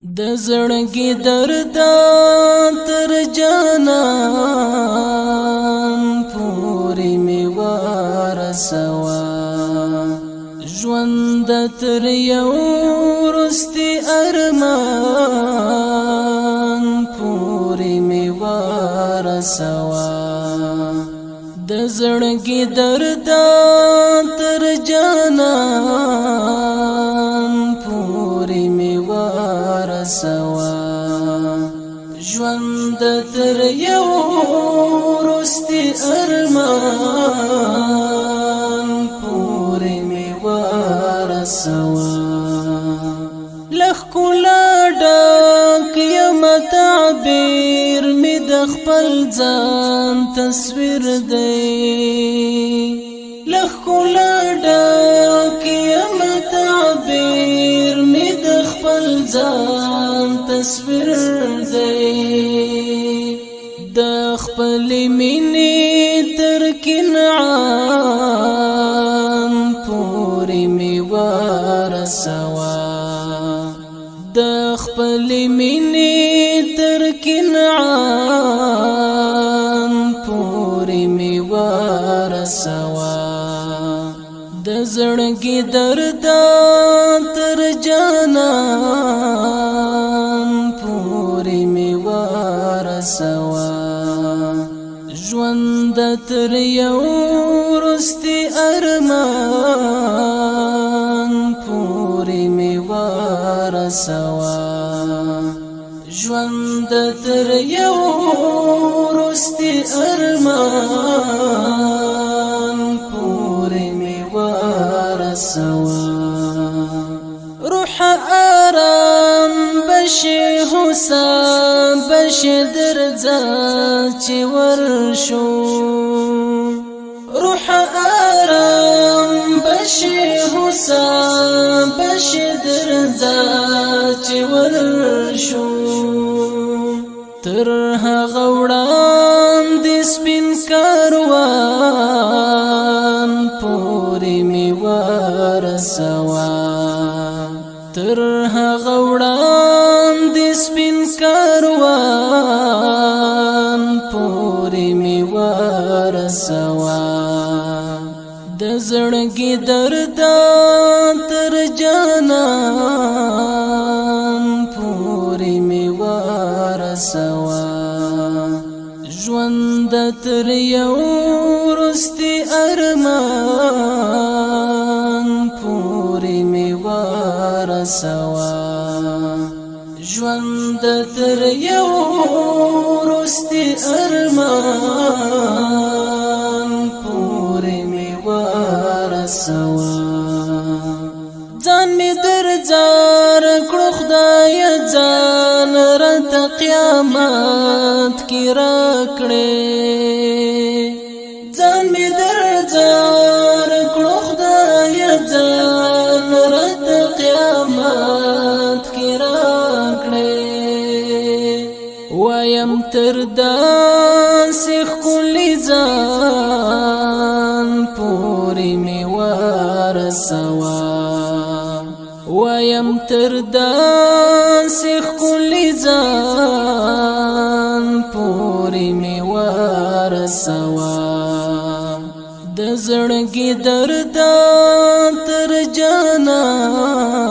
د زړګي درد تر جانان پورې می ورسوا ژوند تر یو رستي ارمان پورې می ورسوا د زړګي درد تر جانان پورې می ورسوا ژوند تر یو رستي ارمان پورې می ورسوا لخلا ډک یم تعبیر می د خپل ځان تصویر دی لخلا ډک یم تعبیر می د خپل ځان تصویر دی د خپل مینې تر کنعان پورې می ورسوا د خپل مینې تر کنعان پورې می ورسوا د زړګي درد تر جانان پورې می ورسوا ژوند تر یو رستي ارمان پورې می ورسوا ژوند تر یو رستي ارمان پورې می ورسوا روح آرام بشي حساب بشي درځه چې ورشو روح آرام بشي حساب بشي درځه چې ورشو تر هغه وړاندې سپین کاروان پورې می ورسوا تر هغه وړاندې سپین کاروان پورې می ورسوا د زړګي درد تر جانان پورې می ورسوا ژوند تر یو رستي ارمان پورې می ورسوا ژوند تر یو رستي ارمان پورې می ورسوا ځان می درځار کړو خدای ځان رات قیامت کې راکړې ځان می درځار کړو خدای ځان رات قیامت کې راکړې وایم تر داسې ښکلي ځان پورې می ورسوا وایم تر داسې ښکلي ځان پورې می ورسوا د زړګي درد تر جانان